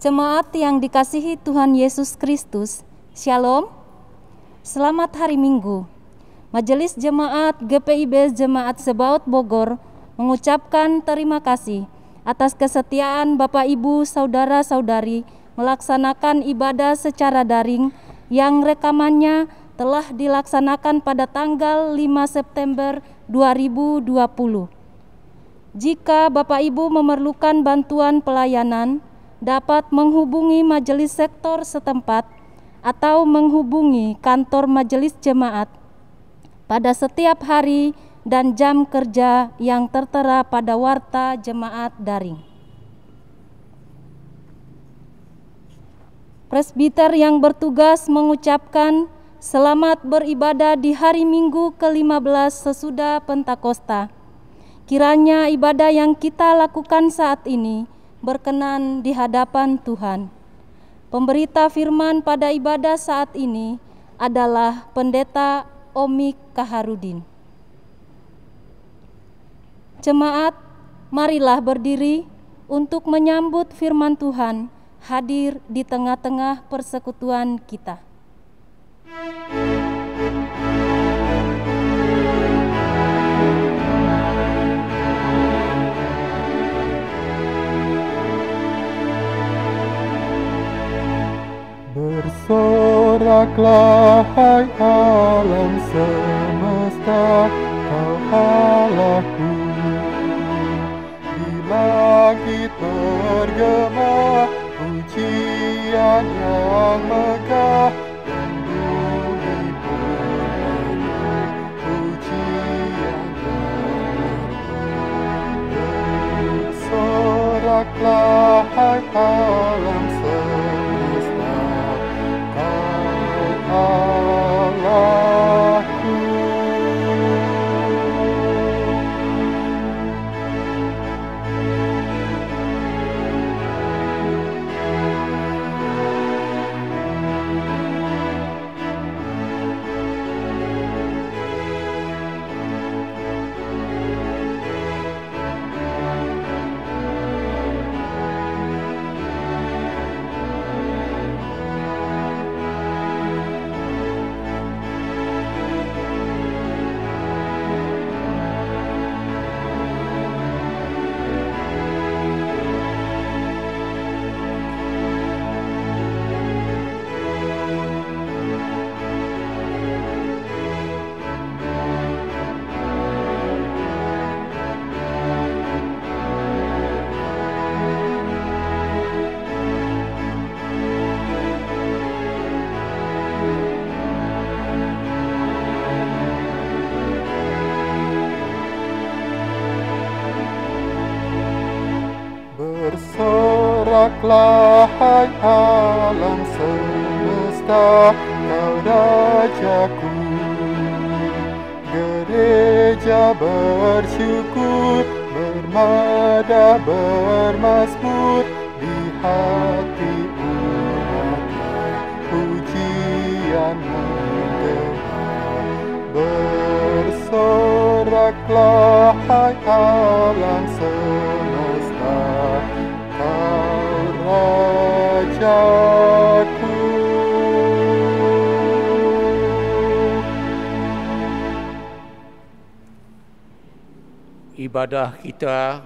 Jemaat yang dikasihi Tuhan Yesus Kristus, Shalom. Selamat hari Minggu. Majelis Jemaat GPIB Jemaat Sebaot Bogor mengucapkan terima kasih atas kesetiaan Bapak Ibu Saudara-saudari melaksanakan ibadah secara daring yang rekamannya telah dilaksanakan pada tanggal 5 September 2020. Jika Bapak Ibu memerlukan bantuan pelayanan, dapat menghubungi majelis sektor setempat atau menghubungi kantor majelis jemaat pada setiap hari dan jam kerja yang tertera pada warta jemaat daring. Presbiter yang bertugas mengucapkan selamat beribadah di hari Minggu ke-15 sesudah Pentakosta. Kiranya ibadah yang kita lakukan saat ini berkenan di hadapan Tuhan. Pemberita firman pada ibadah saat ini adalah Pendeta Omik Kaharudin. Jemaat, marilah berdiri untuk menyambut firman Tuhan hadir di tengah-tengah persekutuan kita. Bersoraklah hai alam semesta, kau Allahku. Di langit bergema pujian yang megah, dan bumi penuh pujian yang bersoraklah hai alam semesta, Allahku. Bersoraklah hai alam semesta, kau Rajaku. Gereja bersyukur, bermadah, bermazmur, di hati umatnya pujian menggema. Bersoraklah hai alam semesta, kau Rajaku. Ibadah kita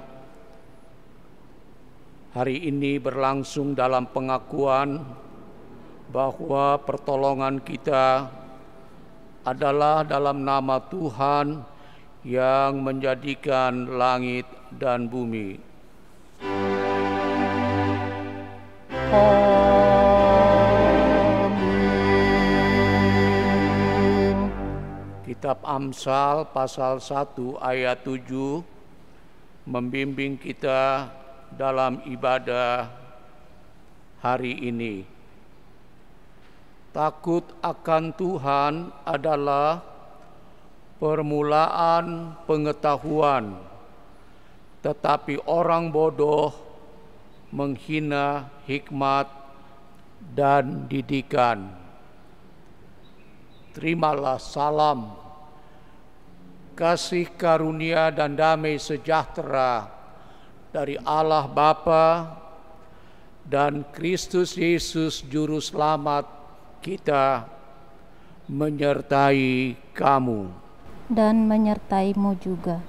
hari ini berlangsung dalam pengakuan bahwa pertolongan kita adalah dalam nama Tuhan yang menjadikan langit dan bumi. Amin. Kitab Amsal pasal 1 ayat 7 membimbing kita dalam ibadah hari ini. Takut akan Tuhan adalah permulaan pengetahuan, tetapi orang bodoh menghina hikmat dan didikan. Terimalah salam, kasih karunia dan damai sejahtera dari Allah Bapa dan Kristus Yesus Juru Selamat kita menyertai kamu. Dan menyertaimu juga.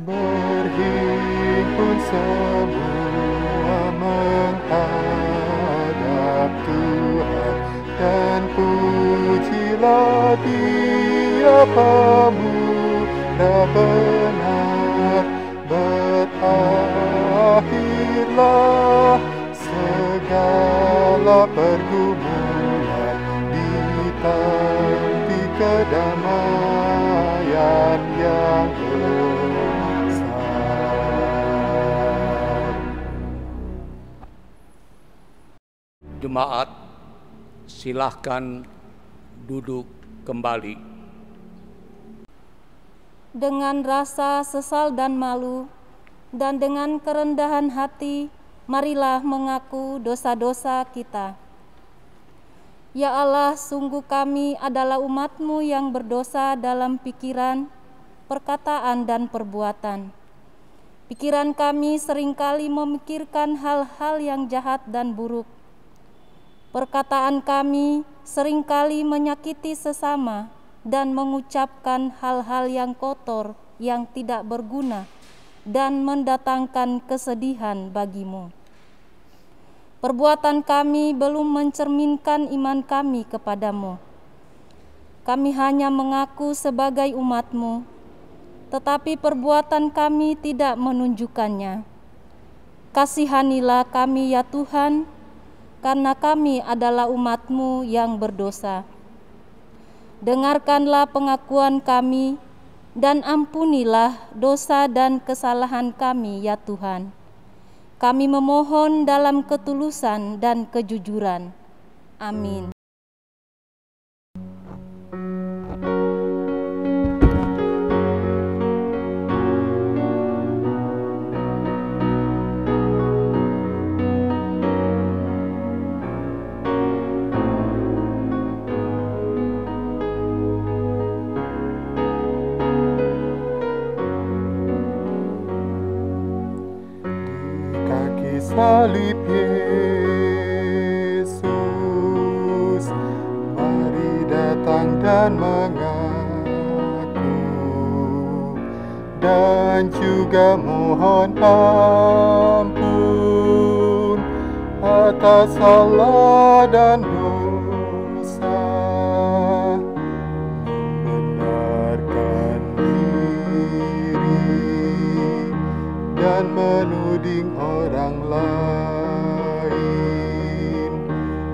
Berhimpun semua menghadap Tuhan, dan pujilah Dia pemuda benar. Berakhirlah segala pergumulan, ditanti kedamaian yang besar. Jemaat, silahkan duduk kembali. Dengan rasa sesal dan malu, dan dengan kerendahan hati, marilah mengaku dosa-dosa kita. Ya Allah, sungguh kami adalah umat-Mu yang berdosa dalam pikiran, perkataan, dan perbuatan. Pikiran kami seringkali memikirkan hal-hal yang jahat dan buruk. Perkataan kami seringkali menyakiti sesama dan mengucapkan hal-hal yang kotor, yang tidak berguna, dan mendatangkan kesedihan bagi-Mu. Perbuatan kami belum mencerminkan iman kami kepadamu. Kami hanya mengaku sebagai umat-Mu, tetapi perbuatan kami tidak menunjukkannya. Kasihanilah kami ya Tuhan, karena kami adalah umat-Mu yang berdosa. Dengarkanlah pengakuan kami, dan ampunilah dosa dan kesalahan kami ya Tuhan. Kami memohon dalam ketulusan dan kejujuran. Amin. Salib Yesus, mari datang dan mengaku, dan juga mohon ampun atas salah dan dosa, membenarkan diri dan menuding orang lain,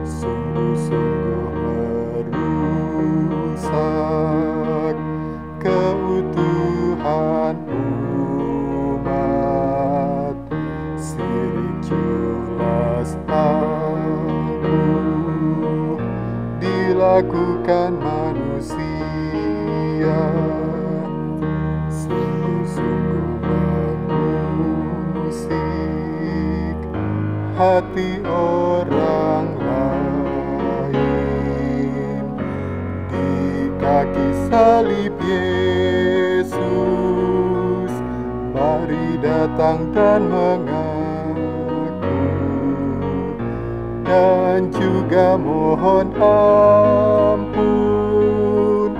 sungguh-sungguh merusak keutuhan umat. Sirik jelas angkuh dilakukan manusia, sungguh-sungguh hati orang lain. Di kaki salib Yesus, mari datang dan mengaku, dan juga mohon ampun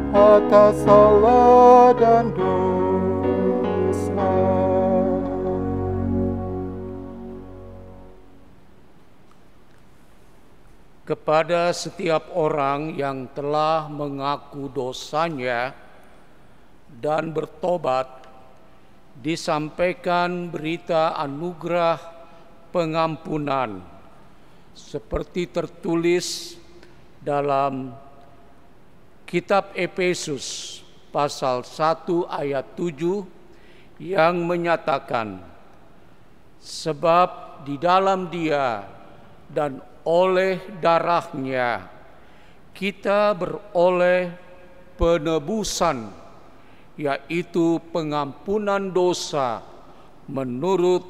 atas salah dan dosa. Kepada setiap orang yang telah mengaku dosanya dan bertobat, disampaikan berita anugerah pengampunan, seperti tertulis dalam kitab Efesus pasal 1 ayat 7 yang menyatakan, sebab di dalam Dia dan oleh darahnya kita beroleh penebusan, yaitu pengampunan dosa menurut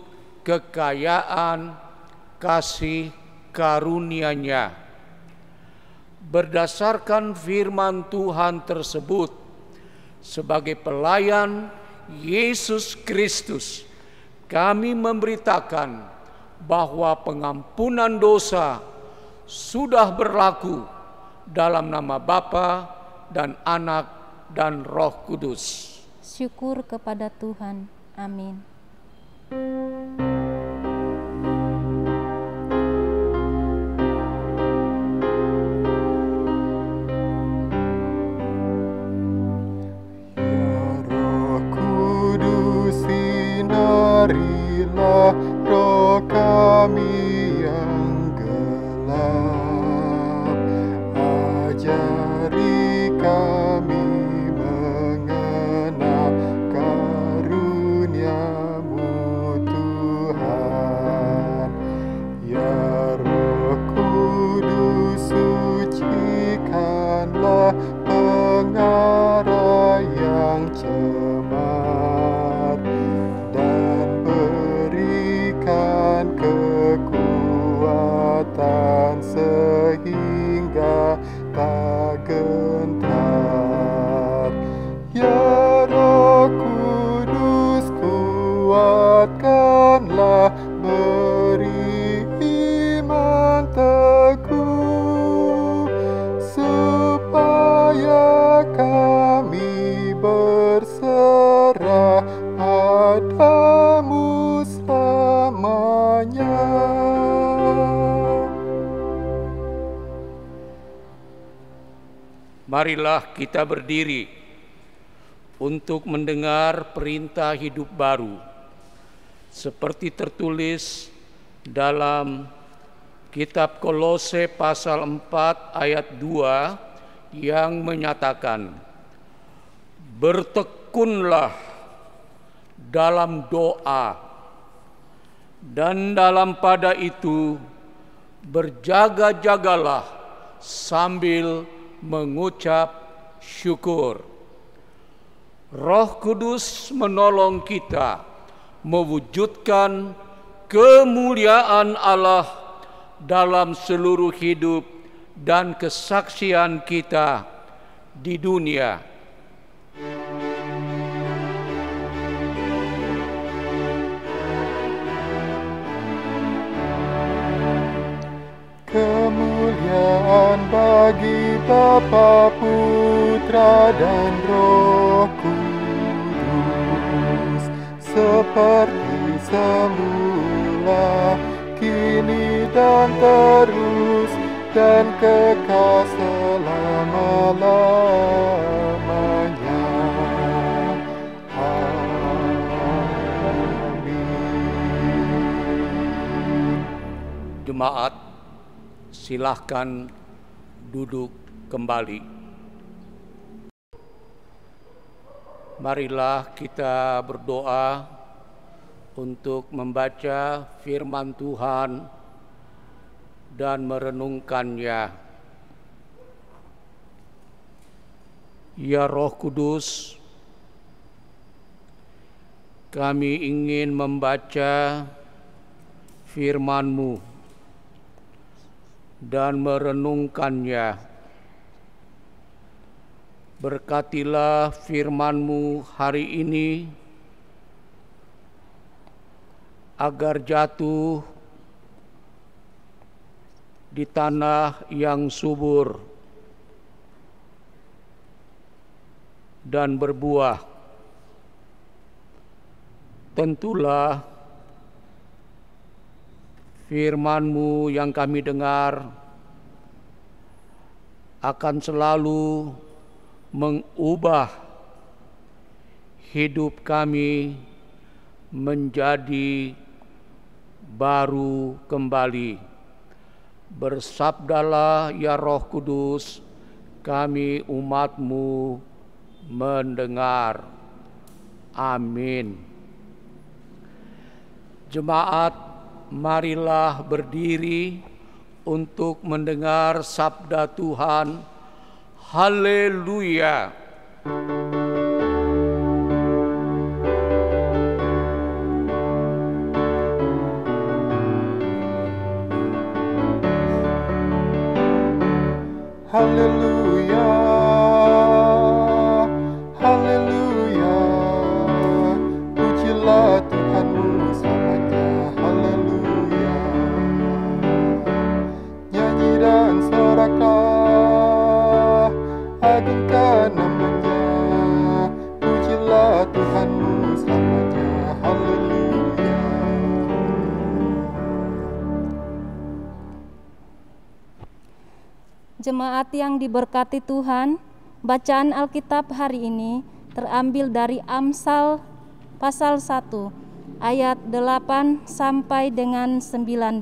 kekayaan kasih karunia-Nya. Berdasarkan firman Tuhan tersebut, sebagai pelayan Yesus Kristus, kami memberitakan bahwa pengampunan dosa sudah berlaku dalam nama Bapa dan Anak dan Roh Kudus. Syukur kepada Tuhan. Amin. Sinarilah roh kami yang gelap, ajari kami mengenal karunia-Mu Tuhan. Ya Roh Kudus, sucikanlah pengarah yang cemar, dan berikan kekuatan sehingga tak gentar. Ya Roh Kudus, kuatkanlah, beri iman teguh, supaya kami berserah padamu selamanya. Marilah kita berdiri untuk mendengar perintah hidup baru, seperti tertulis dalam kitab Kolose pasal 4 ayat 2 yang menyatakan, bertekunlah dalam doa, dan dalam pada itu berjaga-jagalah sambil mengucap syukur. Roh Kudus menolong kita mewujudkan kemuliaan Allah dalam seluruh hidup dan kesaksian kita di dunia. Kemuliaan bagi Bapa, Putra, dan Roh Kudus, seperti semula, kini dan terus, dan kekal selama-lamanya. Amin. Jemaat, silahkan duduk kembali. Marilah kita berdoa untuk membaca firman Tuhan dan merenungkannya. Ya Roh Kudus, kami ingin membaca firman-Mu dan merenungkannya. Berkatilah firman-Mu hari ini, agar jatuh di tanah yang subur dan berbuah. Tentulah firman-Mu yang kami dengar akan selalu mengubah hidup kami menjadi baru kembali. Bersabdalah ya Roh Kudus, kami umat-Mu mendengar. Amin. Jemaat, marilah berdiri untuk mendengar sabda Tuhan. Haleluya. haleluya, haleluya. Pujilah Tuhanmu selamanya, haleluya. Nyanyi dan soraklah, agungkan namanya. Pujilah Tuhanmu selamanya, haleluya. Jemaat yang diberkati Tuhan, bacaan Alkitab hari ini terambil dari Amsal pasal 1 ayat 8 sampai dengan 19.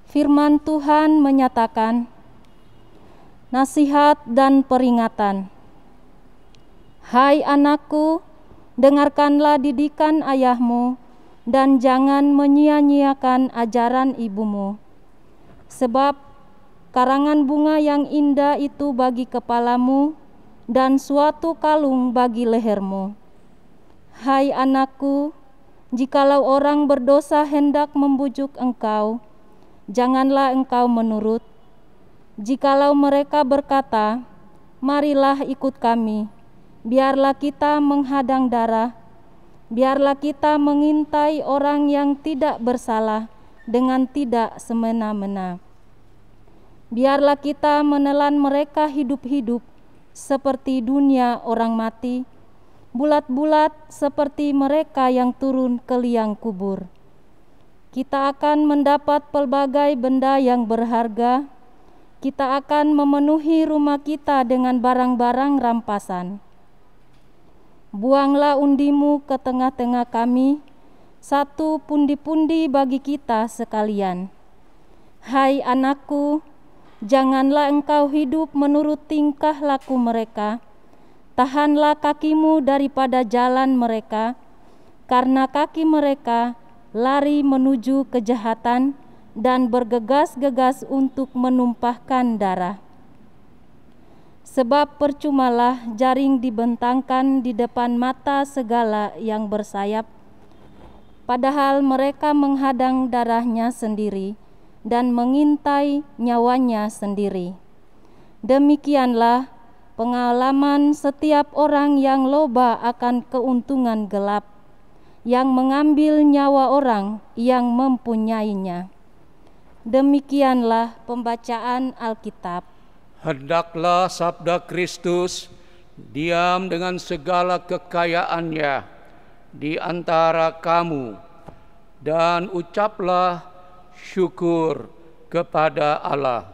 Firman Tuhan menyatakan, nasihat dan peringatan. Hai anakku, dengarkanlah didikan ayahmu dan jangan menyia-nyiakan ajaran ibumu. Sebab karangan bunga yang indah itu bagi kepalamu dan suatu kalung bagi lehermu. Hai anakku, jikalau orang berdosa hendak membujuk engkau, janganlah engkau menurut. Jikalau mereka berkata, marilah ikut kami, biarlah kita menghadang darah, biarlah kita mengintai orang yang tidak bersalah dengan tidak semena-mena. Biarlah kita menelan mereka hidup-hidup seperti dunia orang mati, bulat-bulat seperti mereka yang turun ke liang kubur. Kita akan mendapat pelbagai benda yang berharga. Kita akan memenuhi rumah kita dengan barang-barang rampasan. Buanglah undimu ke tengah-tengah kami, satu pundi-pundi bagi kita sekalian. Hai anakku, janganlah engkau hidup menurut tingkah laku mereka. Tahanlah kakimu daripada jalan mereka, karena kaki mereka lari menuju kejahatan dan bergegas-gegas untuk menumpahkan darah. Sebab percumalah jaring dibentangkan di depan mata segala yang bersayap, padahal mereka menghadang darahnya sendiri dan mengintai nyawanya sendiri. Demikianlah pengalaman setiap orang yang loba akan keuntungan gelap, yang mengambil nyawa orang yang mempunyainya. Demikianlah pembacaan Alkitab. Hendaklah sabda Kristus diam dengan segala kekayaannya di antara kamu, dan ucaplah syukur kepada Allah.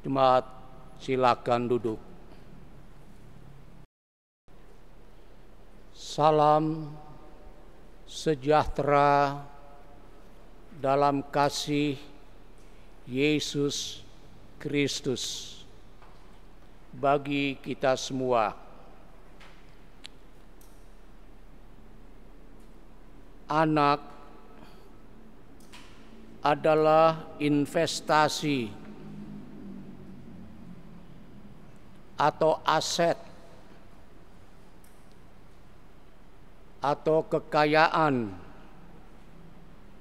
Jemaat, silakan duduk. Salam sejahtera dalam kasih Yesus Kristus bagi kita semua. Anak adalah investasi atau aset atau kekayaan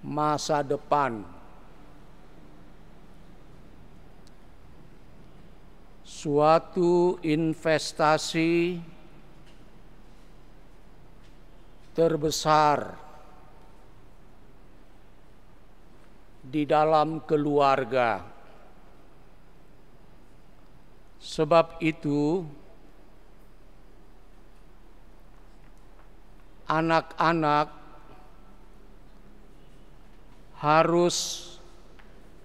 masa depan. Suatu investasi terbesar di dalam keluarga. Sebab itu, anak-anak harus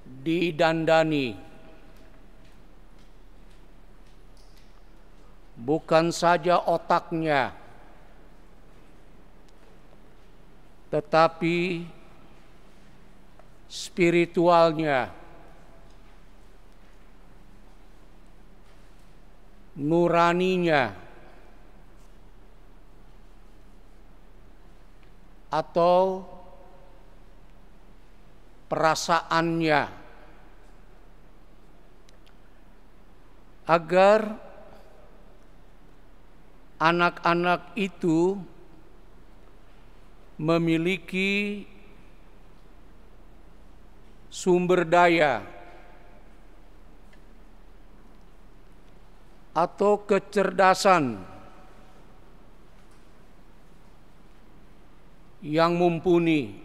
didandani bukan saja otaknya, tetapi spiritualnya, nuraninya, atau perasaannya, agar anak-anak itu memiliki sumber daya atau kecerdasan yang mumpuni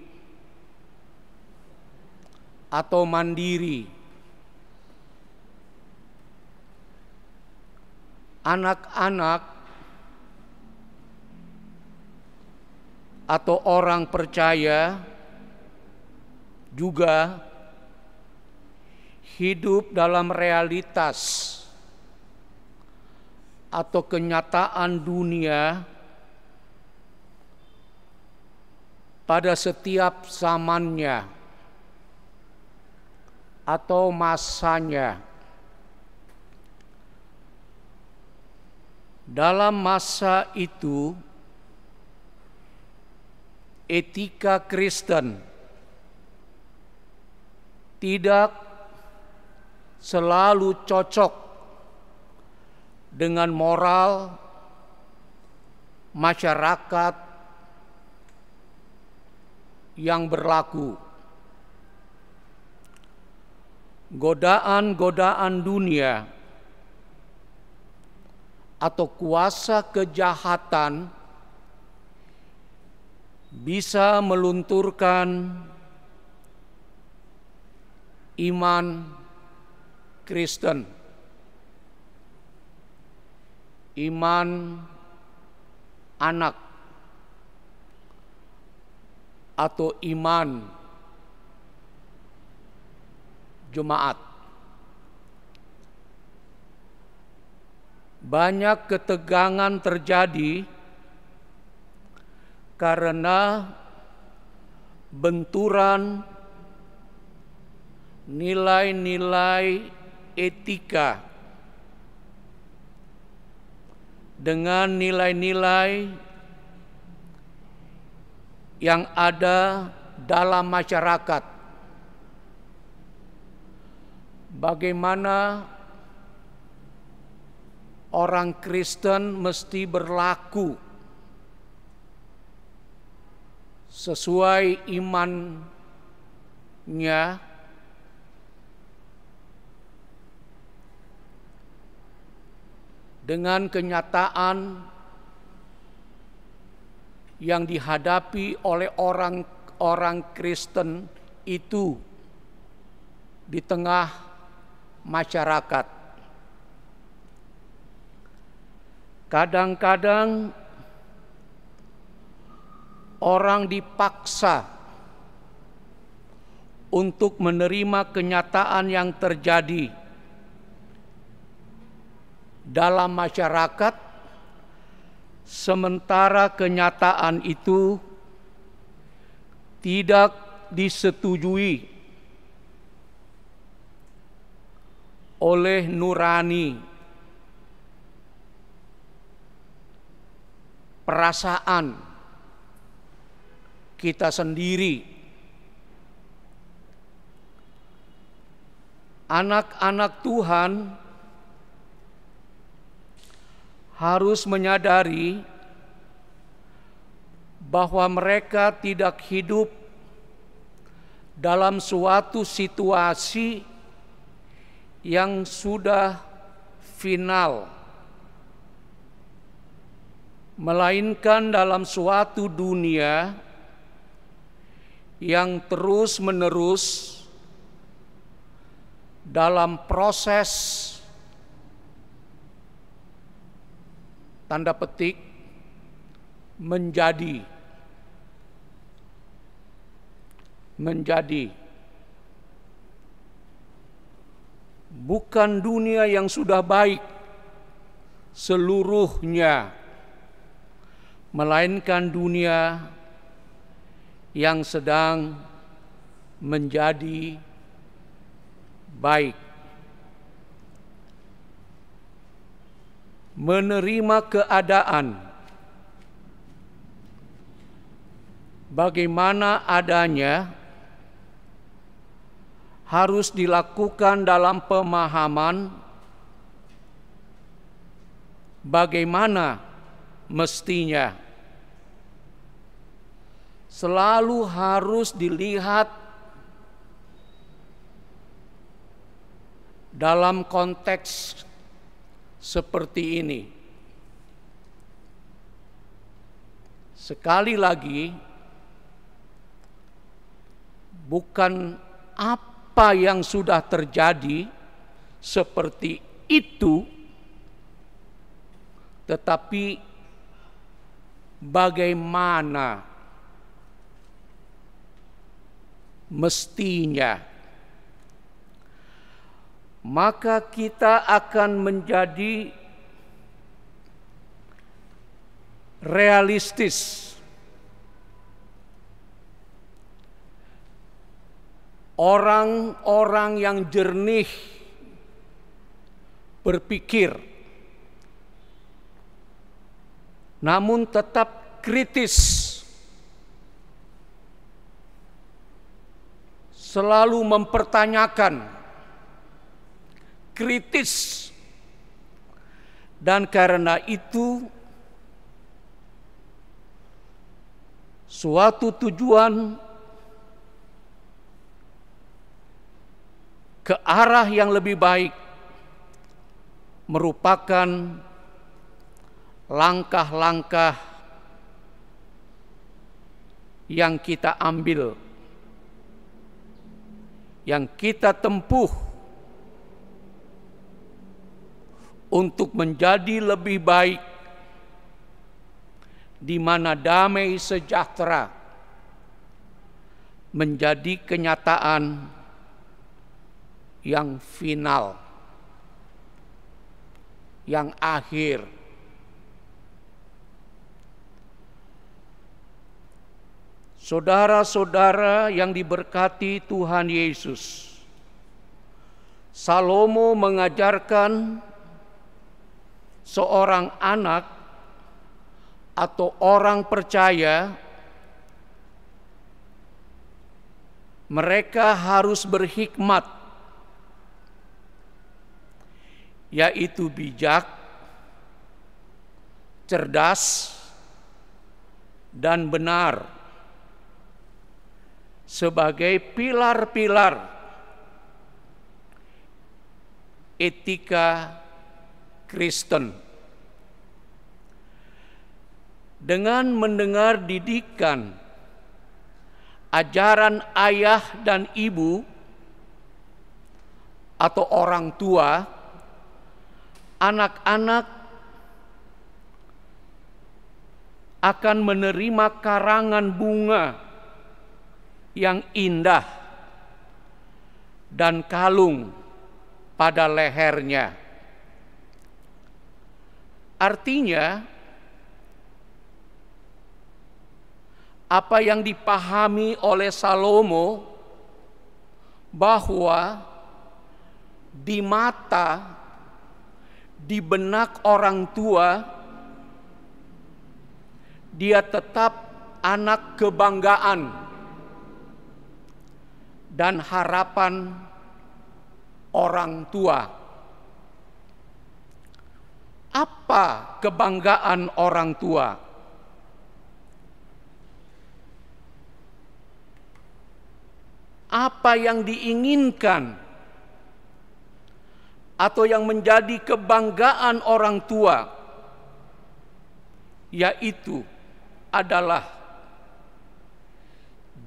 atau mandiri. Anak-anak atau orang percaya juga hidup dalam realitas atau kenyataan dunia pada setiap zamannya atau masanya. Dalam masa itu, etika Kristen tidak selalu cocok dengan moral masyarakat yang berlaku. Godaan-godaan dunia atau kuasa kejahatan bisa melunturkan iman Kristen, iman anak, atau iman jemaat. Banyak ketegangan terjadi karena benturan nilai-nilai etika dengan nilai-nilai yang ada dalam masyarakat. Bagaimana orang Kristen mesti berlaku sesuai imannya dengan kenyataan yang dihadapi oleh orang Kristen itu di tengah masyarakat. Kadang-kadang orang dipaksa untuk menerima kenyataan yang terjadi dalam masyarakat, sementara kenyataan itu tidak disetujui oleh nurani, perasaan kita sendiri. Anak-anak Tuhan harus menyadari bahwa mereka tidak hidup dalam suatu situasi yang sudah final, melainkan dalam suatu dunia yang terus-menerus dalam proses tanda petik menjadi bukan dunia yang sudah baik, seluruhnya, melainkan dunia yang sedang menjadi baik. Menerima keadaan bagaimana adanya harus dilakukan dalam pemahaman bagaimana mestinya. Selalu harus dilihat dalam konteks seperti ini. Sekali lagi, bukan apa yang sudah terjadi seperti itu, tetapi bagaimana mestinya. Maka kita akan menjadi realistis. Orang-orang yang jernih berpikir, namun tetap kritis, selalu mempertanyakan, kritis, dan karena itu suatu tujuan ke arah yang lebih baik merupakan langkah-langkah yang kita ambil, yang kita tempuh untuk menjadi lebih baik, di mana damai sejahtera menjadi kenyataan yang final, yang akhir. Saudara-saudara yang diberkati Tuhan Yesus, Salomo mengajarkan seorang anak atau orang percaya mereka harus berhikmat, yaitu bijak, cerdas, dan benar sebagai pilar-pilar etika Kristen. Dengan mendengar didikan, ajaran ayah dan ibu atau orang tua, anak-anak akan menerima karangan bunga yang indah dan kalung pada lehernya. Artinya, apa yang dipahami oleh Salomo bahwa di mata, di benak orang tua, dia tetap anak kebanggaan dan harapan orang tua. Apa kebanggaan orang tua? Apa yang diinginkan atau yang menjadi kebanggaan orang tua, yaitu adalah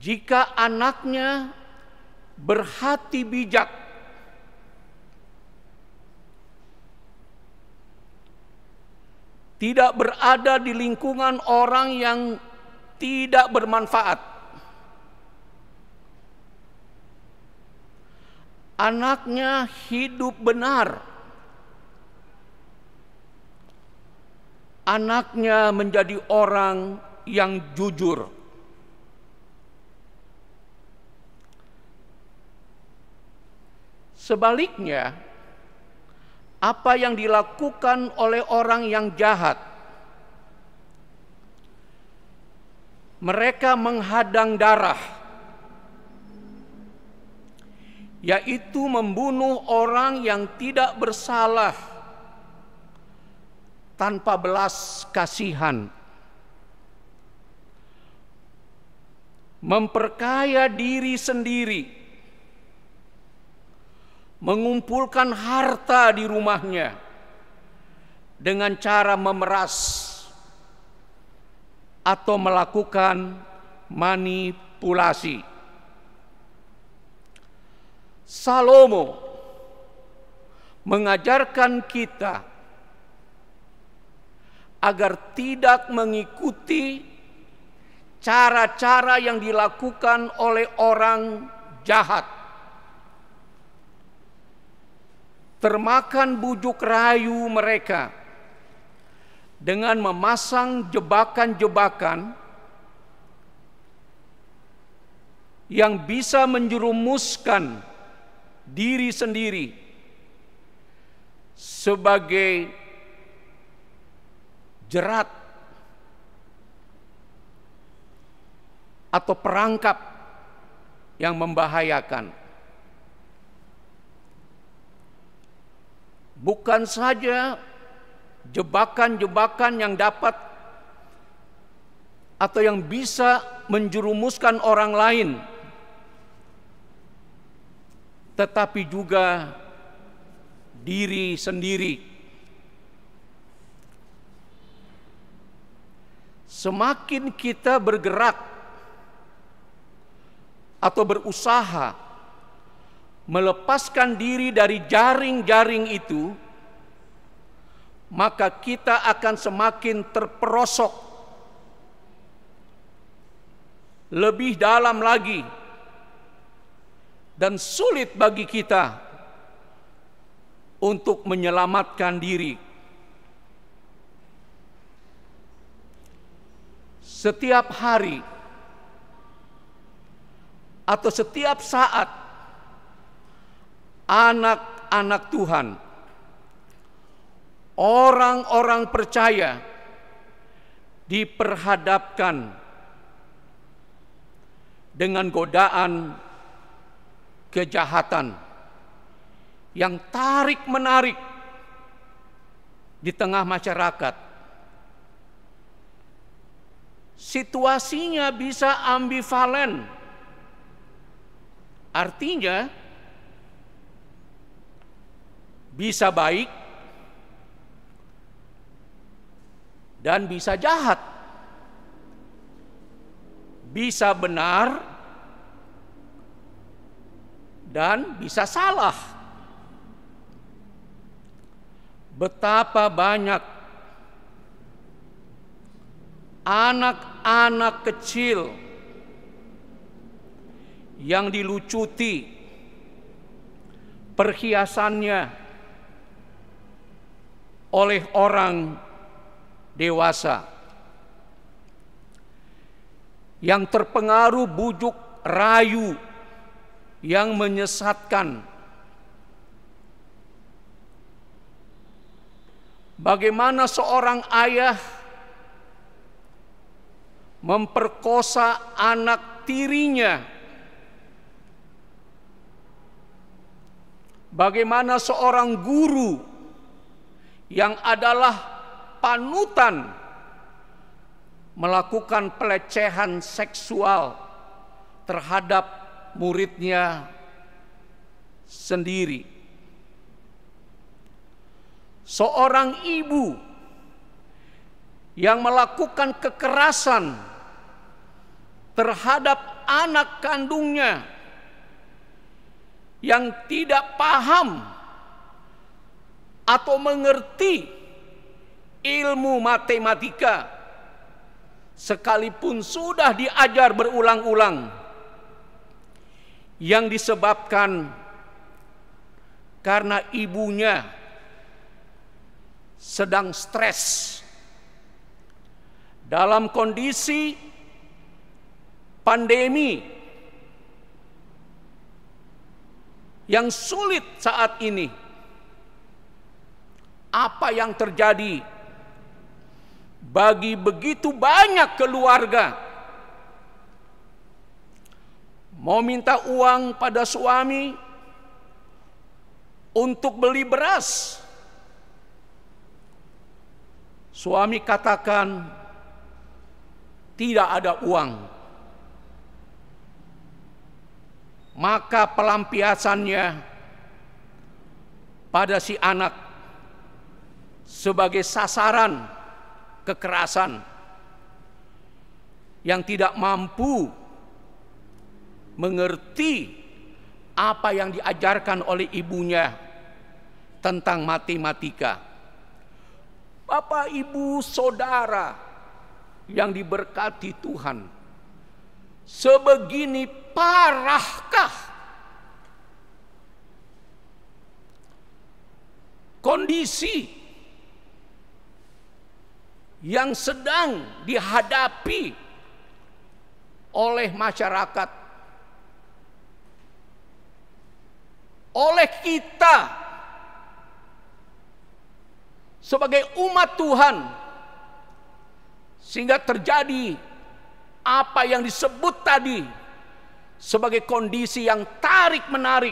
jika anaknya berhati bijak, tidak berada di lingkungan orang yang tidak bermanfaat, anaknya hidup benar, anaknya menjadi orang yang jujur. Sebaliknya, apa yang dilakukan oleh orang yang jahat, mereka menghadang darah, yaitu membunuh orang yang tidak bersalah tanpa belas kasihan, memperkaya diri sendiri, mengumpulkan harta di rumahnya dengan cara memeras atau melakukan manipulasi. Salomo mengajarkan kita agar tidak mengikuti cara-cara yang dilakukan oleh orang jahat, termakan bujuk rayu mereka dengan memasang jebakan-jebakan yang bisa menjerumuskan diri sendiri sebagai jerat atau perangkap yang membahayakan. Bukan saja jebakan-jebakan yang dapat atau yang bisa menjerumuskan orang lain, tetapi juga diri sendiri. Semakin kita bergerak atau berusaha melepaskan diri dari jaring-jaring itu, maka kita akan semakin terperosok lebih dalam lagi dan sulit bagi kita untuk menyelamatkan diri. Setiap hari atau setiap saat anak-anak Tuhan, orang-orang percaya diperhadapkan dengan godaan kejahatan yang tarik-menarik di tengah masyarakat. Situasinya bisa ambivalen. Artinya bisa baik dan bisa jahat, bisa benar dan bisa salah. Betapa banyak anak-anak kecil yang dilucuti perhiasannya oleh orang dewasa yang terpengaruh bujuk rayu yang menyesatkan. Bagaimana seorang ayah memperkosa anak tirinya, bagaimana seorang guru yang adalah panutan melakukan pelecehan seksual terhadap muridnya sendiri. Seorang ibu yang melakukan kekerasan terhadap anak kandungnya yang tidak paham atau mengerti ilmu matematika, sekalipun sudah diajar berulang-ulang, yang disebabkan karena ibunya sedang stres dalam kondisi pandemi yang sulit saat ini, apa yang terjadi bagi begitu banyak keluarga? Mau minta uang pada suami untuk beli beras, suami katakan tidak ada uang, maka pelampiasannya pada si anak sebagai sasaran kekerasan yang tidak mampu mengerti apa yang diajarkan oleh ibunya tentang matematika. Bapak, Ibu, Saudara yang diberkati Tuhan, sebegini parahkah kondisi yang sedang dihadapi oleh masyarakat, oleh kita sebagai umat Tuhan, sehingga terjadi apa yang disebut tadi sebagai kondisi yang tarik-menarik,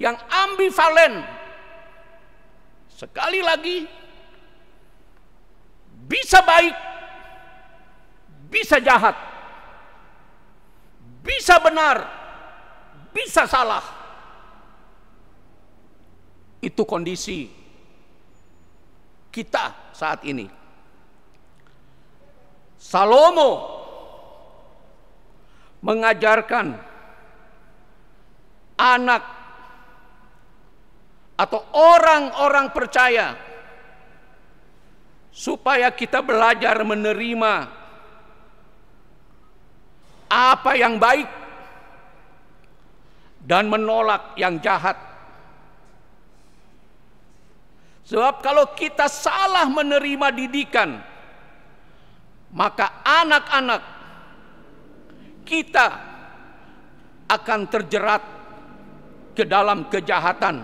yang ambivalen. Sekali lagi, bisa baik, bisa jahat, bisa benar, bisa salah. Itu kondisi kita saat ini. Salomo mengajarkan anak atau orang-orang percaya supaya kita belajar menerima apa yang baik dan menolak yang jahat. Sebab kalau kita salah menerima didikan, maka anak-anak kita akan terjerat ke dalam kejahatan.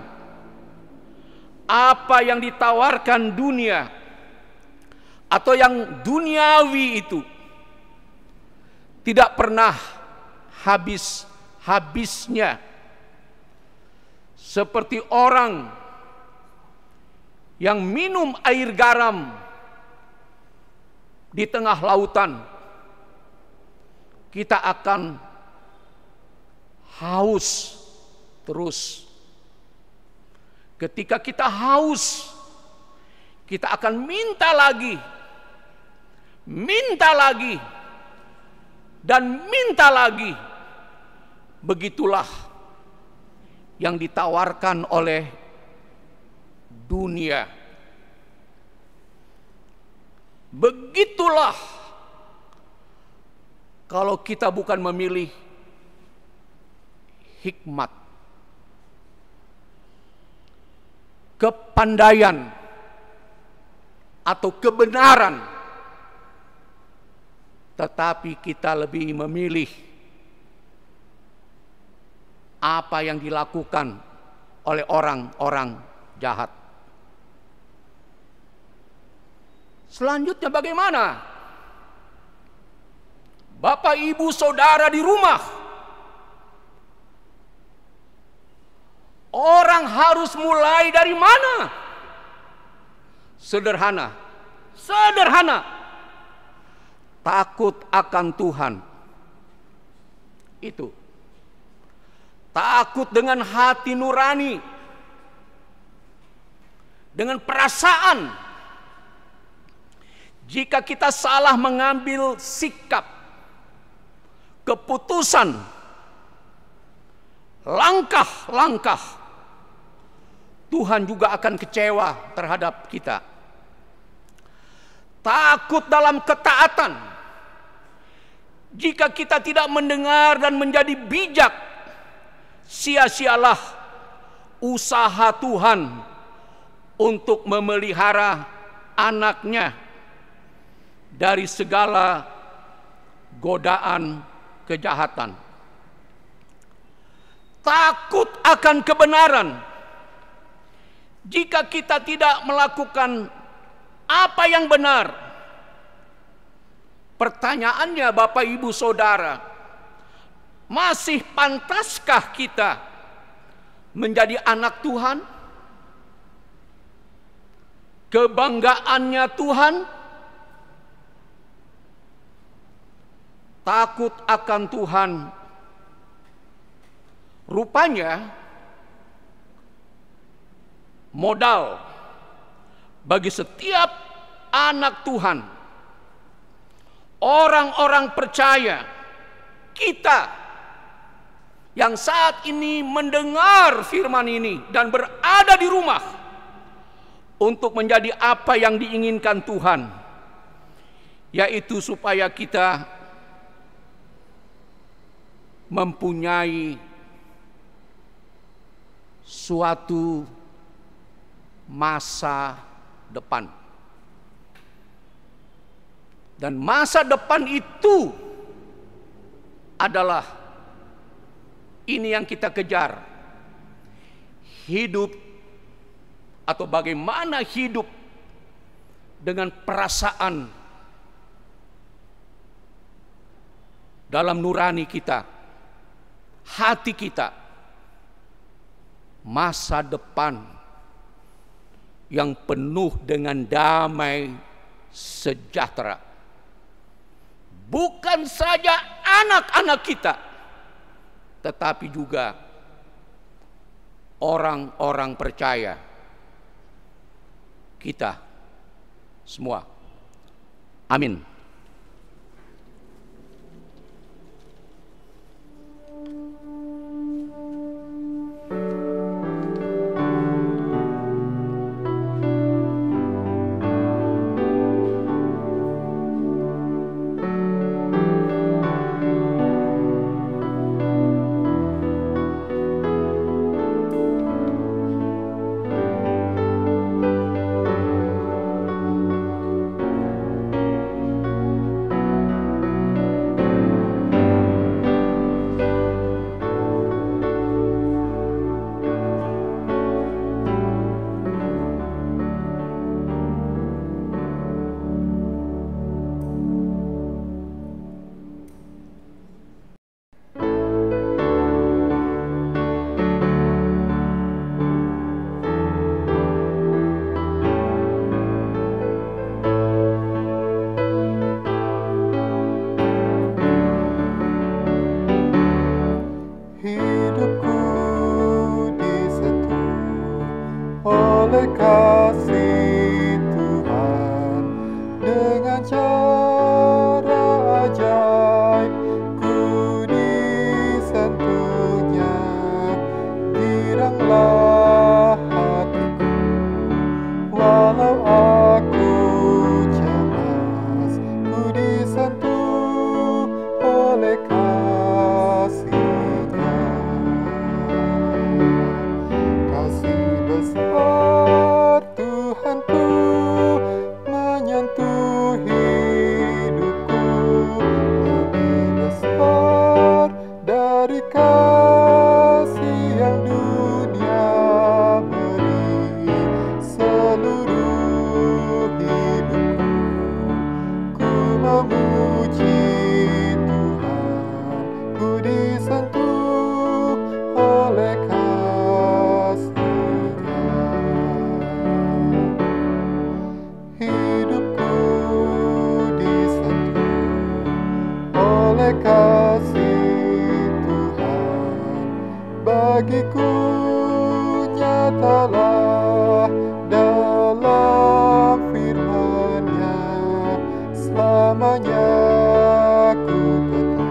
Apa yang ditawarkan dunia atau yang duniawi itu tidak pernah habis-habisnya. Seperti orang yang minum air garam di tengah lautan, kita akan haus terus. Ketika kita haus, kita akan minta lagi, dan minta lagi. Begitulah yang ditawarkan oleh dunia. Begitulah kalau kita bukan memilih hikmat, kepandaian, atau kebenaran, tetapi kita lebih memilih apa yang dilakukan oleh orang-orang jahat. Selanjutnya bagaimana? Bapak, Ibu, Saudara di rumah, orang harus mulai dari mana? Sederhana. Takut akan Tuhan. Itu. Takut dengan hati nurani, dengan perasaan. Jika kita salah mengambil sikap, keputusan, langkah-langkah, Tuhan juga akan kecewa terhadap kita. Takut dalam ketaatan. Jika kita tidak mendengar dan menjadi bijak, sia-sialah usaha Tuhan untuk memelihara anaknya dari segala godaan kejahatan. Takut akan kebenaran. Jika kita tidak melakukan apa yang benar, pertanyaannya Bapak Ibu Saudara, masih pantaskah kita menjadi anak Tuhan? Kebanggaannya Tuhan? Takut akan Tuhan. Rupanya modal bagi setiap anak Tuhan, orang-orang percaya, kita yang saat ini mendengar firman ini dan berada di rumah, untuk menjadi apa yang diinginkan Tuhan, yaitu supaya kita mempunyai suatu masa depan. Dan masa depan itu adalah ini yang kita kejar. Hidup atau bagaimana hidup dengan perasaan dalam nurani kita, hati kita, masa depan yang penuh dengan damai sejahtera. Bukan saja anak-anak kita, tetapi juga orang-orang percaya, kita semua. Amin. Hidupku disentuh oleh kasih Tuhan, dengan cara ajaib ku disentuhnya. Giranglah hatiku walau aku cemas, ku disentuh oleh kasih. Besar Tuhanku menyentuh hidupku, lebih besar dari kasih yang dunia beri. Seluruh hidupku ku memuji Tuhan, ku disentuh oleh kasih Tuhan. Bagiku nyatalah dalam firman-Nya, selamanya ku tetap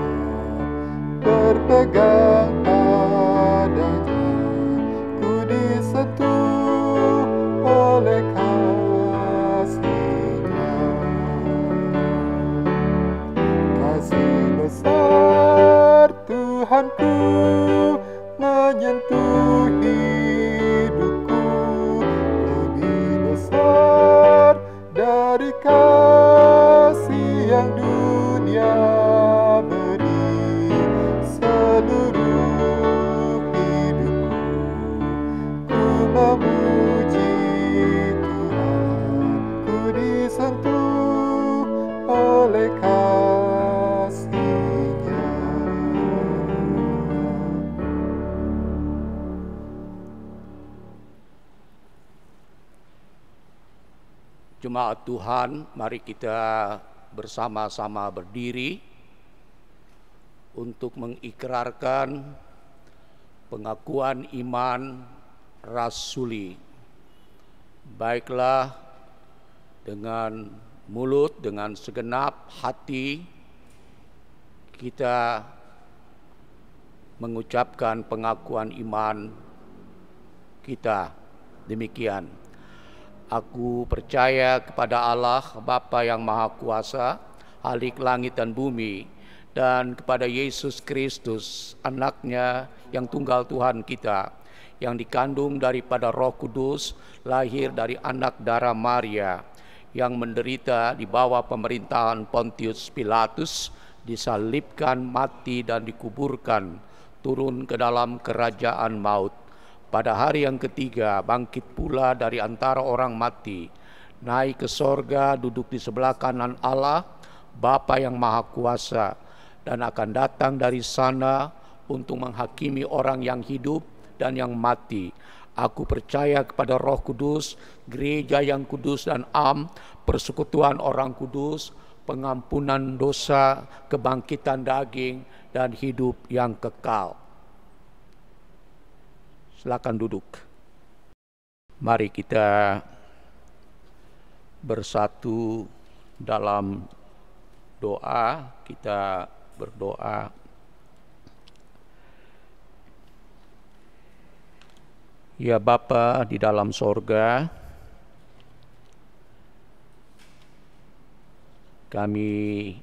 berpegang padanya, ku disentuh oleh kasih-Nya. Besar Tuhanku menyentuh hidupku, lebih besar dari kasih Jemaat Tuhan, mari kita bersama-sama berdiri untuk mengikrarkan pengakuan iman rasuli. Baiklah, dengan mulut, dengan segenap hati kita mengucapkan pengakuan iman kita. Demikian. Aku percaya kepada Allah Bapa yang Maha Kuasa, Khalik langit dan bumi, dan kepada Yesus Kristus, anaknya yang tunggal Tuhan kita, yang dikandung daripada Roh Kudus, lahir dari anak darah Maria, yang menderita di bawah pemerintahan Pontius Pilatus, disalibkan, mati dan dikuburkan, turun ke dalam kerajaan maut. Pada hari yang ketiga bangkit pula dari antara orang mati, naik ke sorga, duduk di sebelah kanan Allah, Bapa yang Maha Kuasa, dan akan datang dari sana untuk menghakimi orang yang hidup dan yang mati. Aku percaya kepada Roh Kudus, gereja yang kudus dan am, persekutuan orang kudus, pengampunan dosa, kebangkitan daging, dan hidup yang kekal. Silakan duduk. Mari kita bersatu dalam doa. Kita berdoa. Ya Bapa di dalam sorga, kami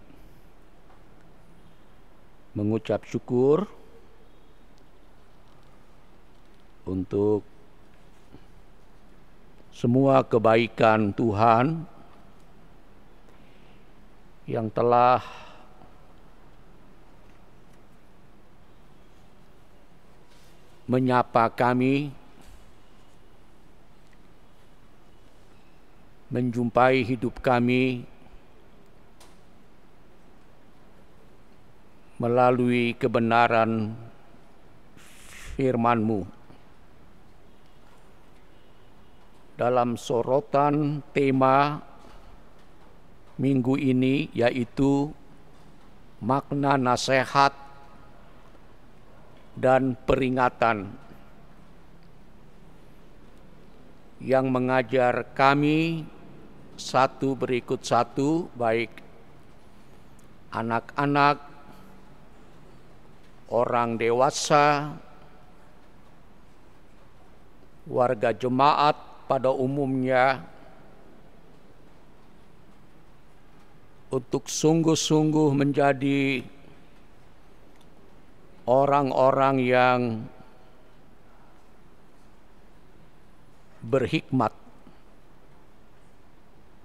mengucap syukur untuk semua kebaikan Tuhan yang telah menyapa kami, menjumpai hidup kami melalui kebenaran firman-Mu. Dalam sorotan tema minggu ini, yaitu makna nasihat dan peringatan yang mengajar kami satu berikut satu, baik anak-anak, orang dewasa, warga jemaat pada umumnya, untuk sungguh-sungguh menjadi orang-orang yang berhikmat,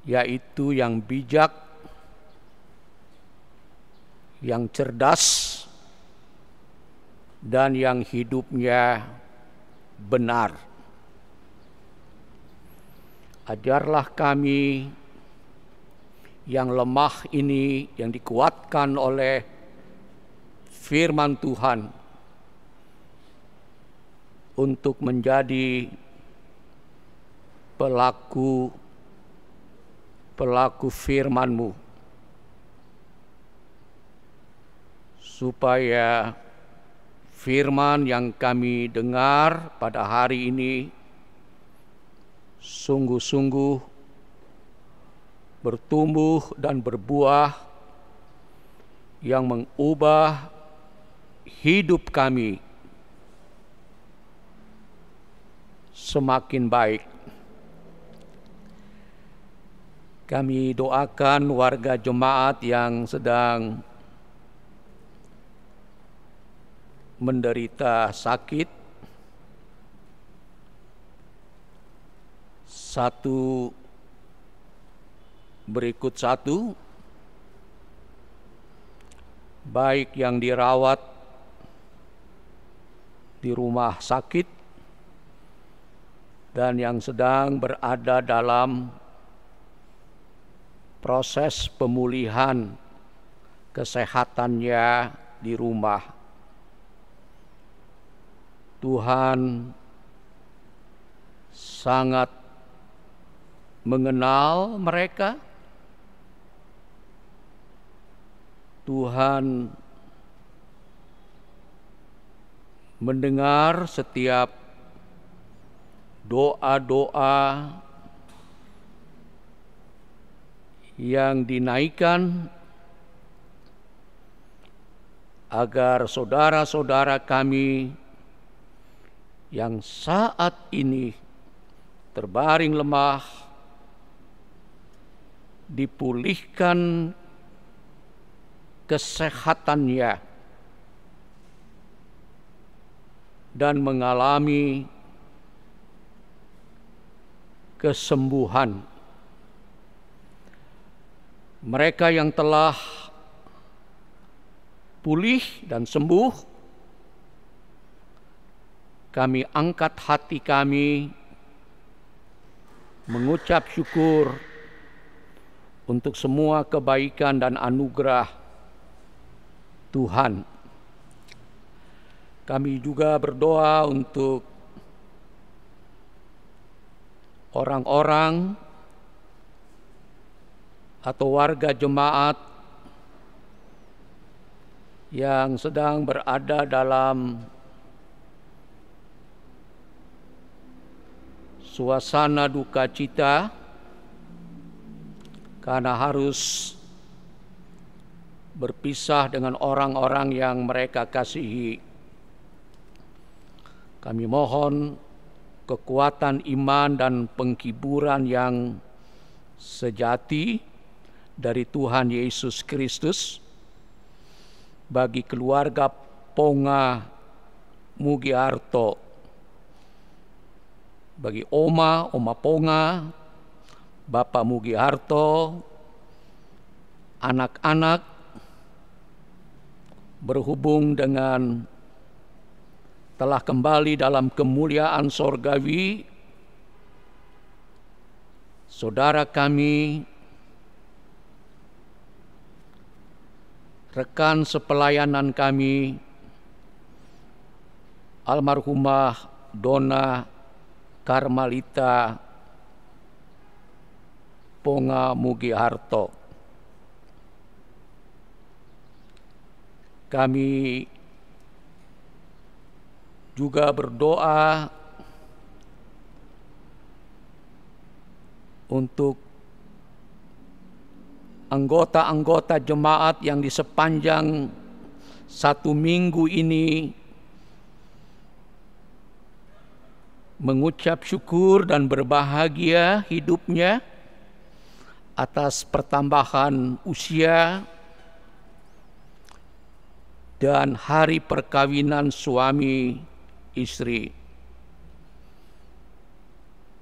yaitu yang bijak, yang cerdas, dan yang hidupnya benar. Ajarlah kami yang lemah ini, yang dikuatkan oleh firman Tuhan, untuk menjadi pelaku firman-Mu, supaya firman yang kami dengar pada hari ini sungguh-sungguh bertumbuh dan berbuah yang mengubah hidup kami semakin baik. Kami doakan warga jemaat yang sedang menderita sakit, satu berikut satu, baik yang dirawat di rumah sakit dan yang sedang berada dalam proses pemulihan kesehatannya di rumah. Tuhan sangat mengenal mereka. Tuhan mendengar setiap doa-doa yang dinaikkan agar saudara-saudara kami yang saat ini terbaring lemah dipulihkan kesehatannya dan mengalami kesembuhan. Mereka yang telah pulih dan sembuh, kami angkat hati kami mengucap syukur untuk semua kebaikan dan anugerah Tuhan. Kami juga berdoa untuk orang-orang atau warga jemaat yang sedang berada dalam suasana duka cita karena harus berpisah dengan orang-orang yang mereka kasihi. Kami mohon kekuatan iman dan penghiburan yang sejati dari Tuhan Yesus Kristus bagi keluarga Ponga Mugiarto, bagi Oma Ponga, Bapak Mugiarto, anak-anak, berhubung dengan telah kembali dalam kemuliaan sorgawi, saudara kami, rekan sepelayanan kami, almarhumah Dona Karmalita Ponga Mugiarto. Kami juga berdoa untuk anggota-anggota jemaat yang di sepanjang 1 minggu ini mengucap syukur dan berbahagia hidupnya atas pertambahan usia dan hari perkawinan suami istri.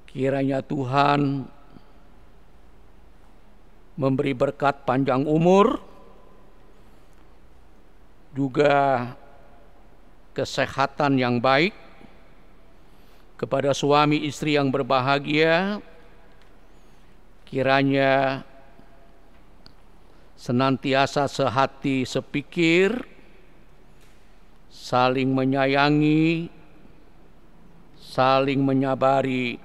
Kiranya Tuhan memberi berkat panjang umur, juga kesehatan yang baik kepada suami istri yang berbahagia. Kiranya senantiasa sehati sepikir, saling menyayangi, saling menyabari.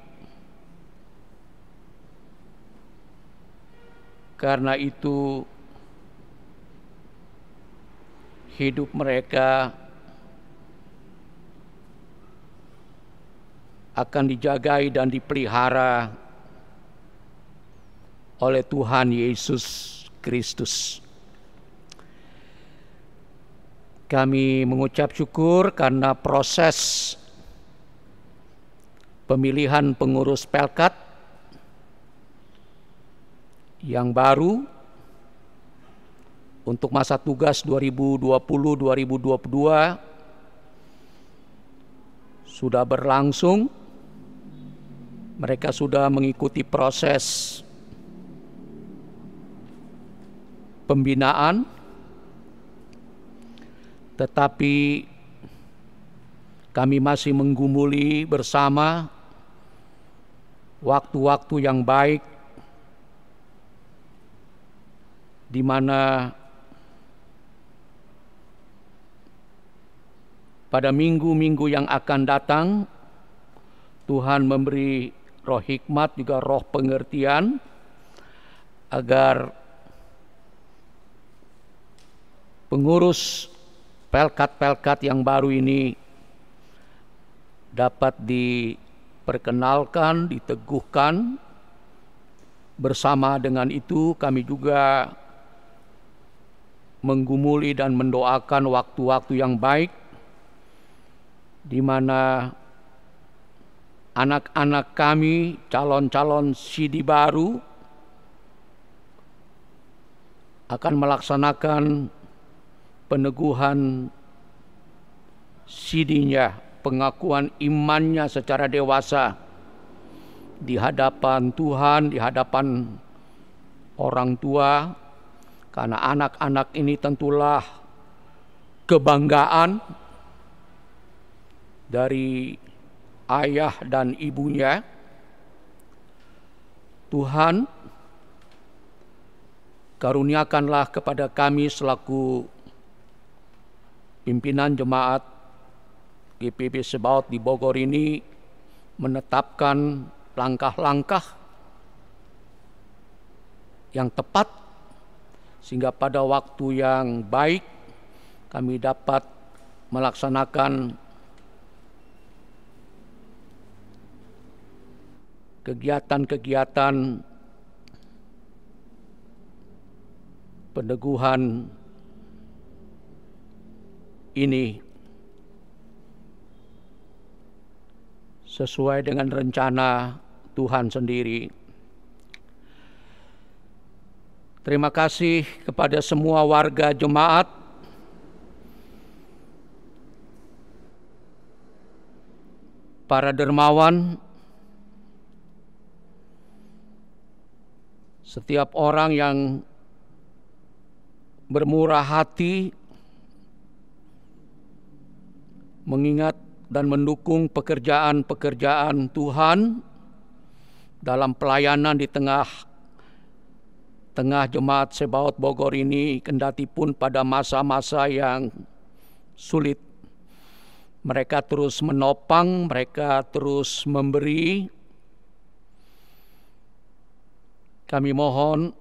Karena itu hidup mereka akan dijagai dan dipelihara oleh Tuhan Yesus Kristus. Kami mengucap syukur karena proses pemilihan pengurus Pelkat yang baru untuk masa tugas 2020-2022 sudah berlangsung. Mereka sudah mengikuti proses pembinaan, tetapi kami masih menggumuli bersama waktu-waktu yang baik di mana pada minggu-minggu yang akan datang Tuhan memberi roh hikmat, juga roh pengertian, agar pengurus pelkat-pelkat yang baru ini dapat diperkenalkan, diteguhkan. Bersama dengan itu kami juga menggumuli dan mendoakan waktu-waktu yang baik di mana anak-anak kami, calon-calon sidi baru, akan melaksanakan peneguhan sidinya, pengakuan imannya secara dewasa di hadapan Tuhan, di hadapan orang tua, karena anak-anak ini tentulah kebanggaan dari ayah dan ibunya. Tuhan, karuniakanlah kepada kami selaku pimpinan jemaat GPIB Sebaot di Bogor ini menetapkan langkah-langkah yang tepat, sehingga pada waktu yang baik kami dapat melaksanakan kegiatan-kegiatan peneguhan ini sesuai dengan rencana Tuhan sendiri. Terima kasih kepada semua warga jemaat, para dermawan, setiap orang yang bermurah hati mengingat dan mendukung pekerjaan-pekerjaan Tuhan dalam pelayanan di tengah jemaat Sebaot Bogor ini, kendati pun pada masa-masa yang sulit. Mereka terus menopang, mereka terus memberi. Kami mohon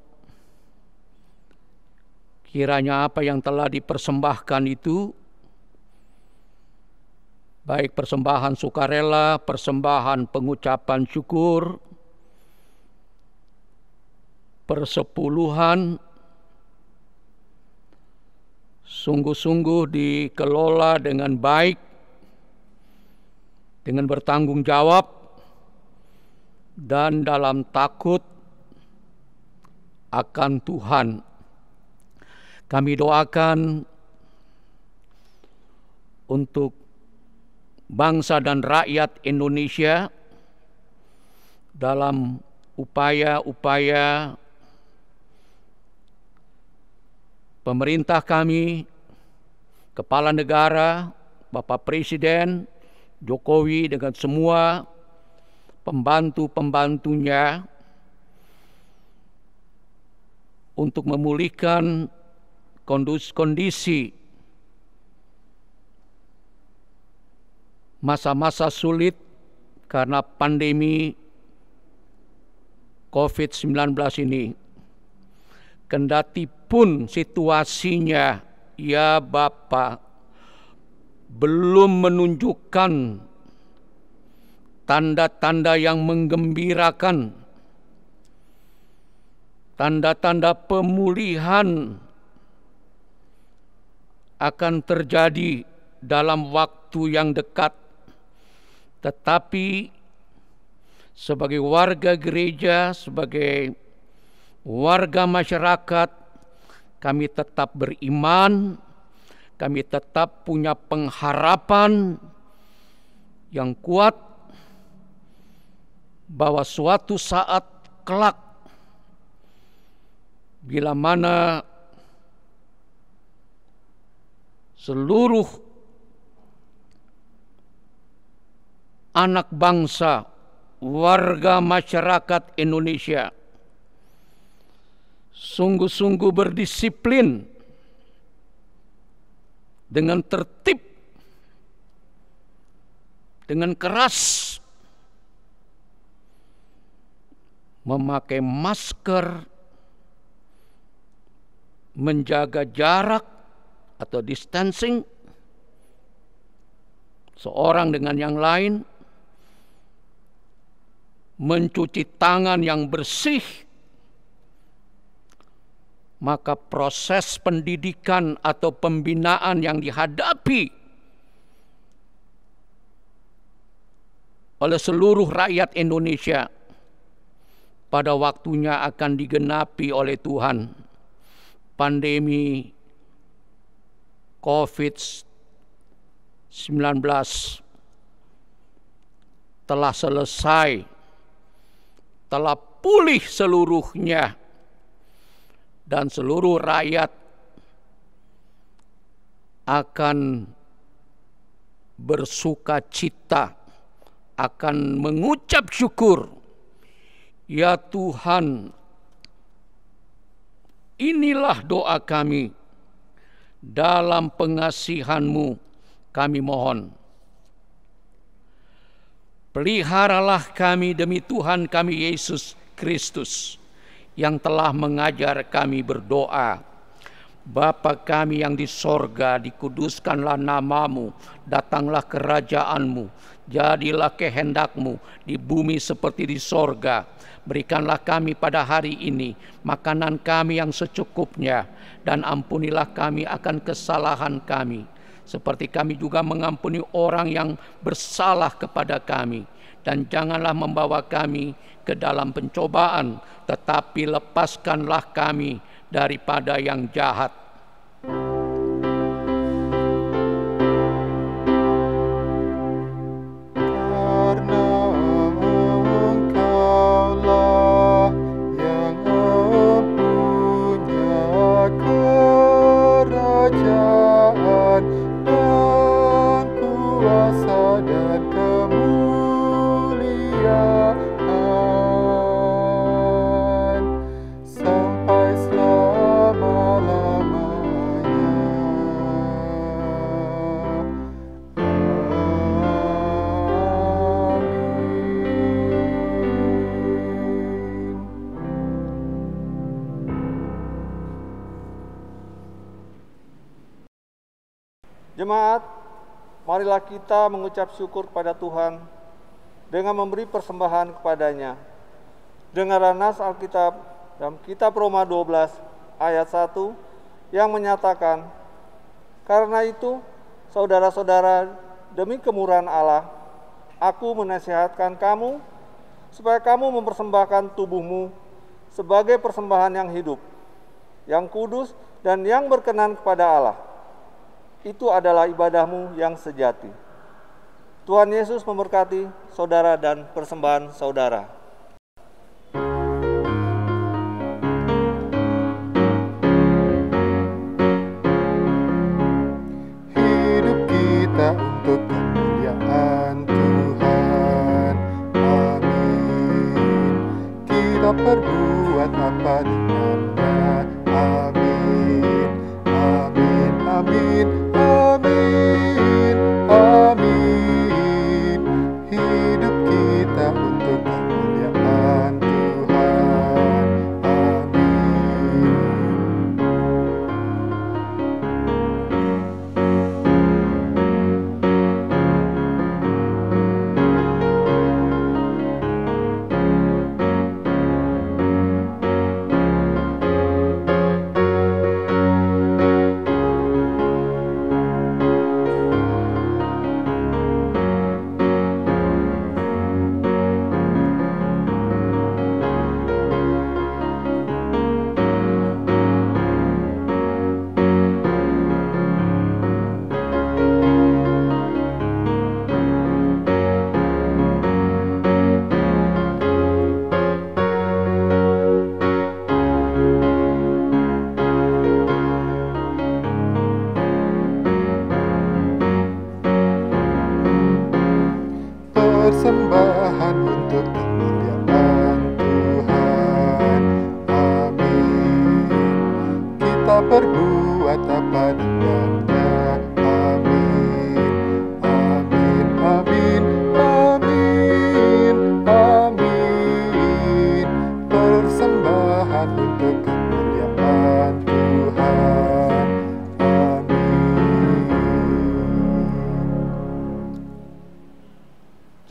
kiranya apa yang telah dipersembahkan itu, baik persembahan sukarela, persembahan pengucapan syukur, persepuluhan, sungguh-sungguh dikelola dengan baik, dengan bertanggung jawab, dan dalam takut akan Tuhan. Kami doakan untuk bangsa dan rakyat Indonesia dalam upaya-upaya pemerintah kami, Kepala Negara, Bapak Presiden Jokowi dengan semua pembantu-pembantunya untuk memulihkan kondisi masa-masa sulit karena pandemi COVID-19 ini. Kendati pun situasinya, ya Bapak, belum menunjukkan tanda-tanda yang menggembirakan, tanda-tanda pemulihan akan terjadi dalam waktu yang dekat. Tetapi sebagai warga gereja, sebagai warga masyarakat, kami tetap beriman, kami tetap punya pengharapan yang kuat bahwa suatu saat kelak, bila mana seluruh anak bangsa, warga masyarakat Indonesia sungguh-sungguh berdisiplin dengan tertib, dengan keras, memakai masker, menjaga jarak atau distancing seorang dengan yang lain, mencuci tangan yang bersih, maka proses pendidikan atau pembinaan yang dihadapi oleh seluruh rakyat Indonesia pada waktunya akan digenapi oleh Tuhan. Pandemi COVID-19 telah selesai, telah pulih seluruhnya, dan seluruh rakyat akan bersukacita, akan mengucap syukur. Ya Tuhan, inilah doa kami, dalam pengasihan-Mu kami mohon. Peliharalah kami demi Tuhan kami Yesus Kristus, yang telah mengajar kami berdoa. Bapa kami yang di sorga, dikuduskanlah nama-Mu, datanglah kerajaan-Mu, jadilah kehendak-Mu di bumi seperti di sorga. Berikanlah kami pada hari ini makanan kami yang secukupnya, dan ampunilah kami akan kesalahan kami, seperti kami juga mengampuni orang yang bersalah kepada kami. Dan janganlah membawa kami ke dalam pencobaan, tetapi lepaskanlah kami daripada yang jahat. Karena Engkaulah yang mempunyai kerajaan dan kuasa dan kemuliaan sampai selama-lamanya. Jemaat, marilah kita mengucap syukur kepada Tuhan dengan memberi persembahan kepadanya. Dengarlah nas Alkitab dalam kitab Roma 12 ayat 1 yang menyatakan, "Karena itu, saudara-saudara, demi kemurahan Allah, aku menasihatkan kamu supaya kamu mempersembahkan tubuhmu sebagai persembahan yang hidup, yang kudus, dan yang berkenan kepada Allah. Itu adalah ibadahmu yang sejati." Tuhan Yesus memberkati saudara dan persembahan saudara. Hidup kita untuk kemuliaan Tuhan. Amin. Kita perbuat apa dengannya. Amin. Amin. Amin. Amin. Amin. Hidup kita untuk kemuliaan Tuhan. Amin.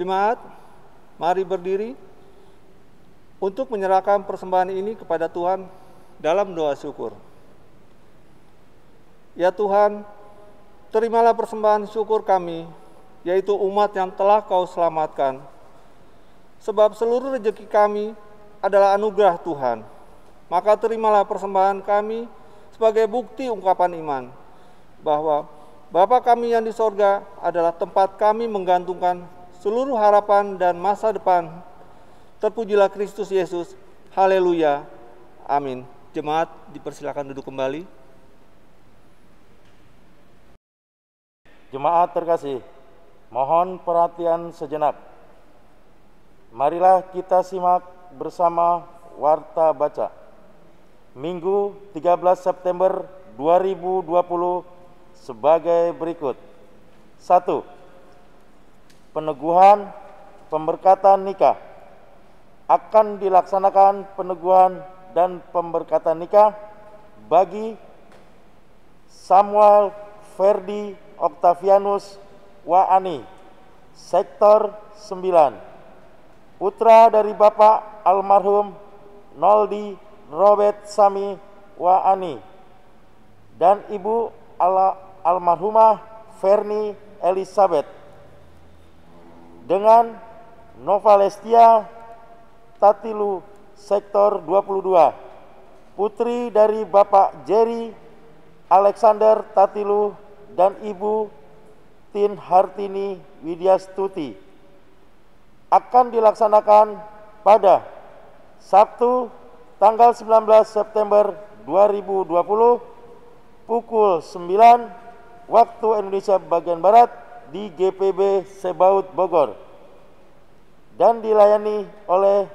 Jemaat, mari berdiri untuk menyerahkan persembahan ini kepada Tuhan dalam doa syukur. Ya Tuhan, terimalah persembahan syukur kami, yaitu umat yang telah Kau selamatkan. Sebab seluruh rezeki kami adalah anugerah Tuhan. Maka terimalah persembahan kami sebagai bukti ungkapan iman, bahwa Bapa kami yang di sorga adalah tempat kami menggantungkan seluruh harapan dan masa depan. Terpujilah Kristus Yesus. Haleluya. Amin. Jemaat dipersilakan duduk kembali. Jemaat terkasih, mohon perhatian sejenak. Marilah kita simak bersama Warta Baca Minggu 13 September 2020 sebagai berikut. 1. Peneguhan pemberkatan nikah. Akan dilaksanakan peneguhan dan pemberkatan nikah bagi Samuel Ferdi Octavianus Waani, Sektor 9, putra dari Bapak almarhum Noldi Robert Sami Waani dan Ibu almarhumah Ferni Elizabeth, dengan Nova Lestia Tatilu, Sektor 22, putri dari Bapak Jerry Alexander Tatilu dan Ibu Tin Hartini Widyastuti, akan dilaksanakan pada Sabtu tanggal 19 September 2020 pukul 9 waktu Indonesia bagian Barat di GPB Sebaut Bogor dan dilayani oleh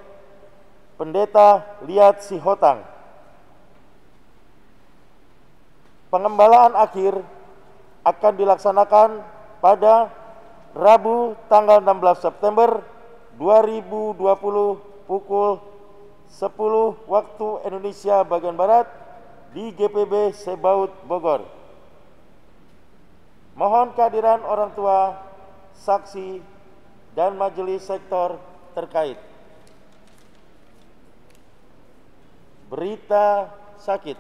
Pendeta Liat Sihotang. Pengembalaan akhir akan dilaksanakan pada Rabu tanggal 16 September 2020 pukul 10 waktu Indonesia bagian Barat di GPB Sebaut Bogor. Mohon kehadiran orang tua, saksi, dan majelis sektor terkait. Berita sakit.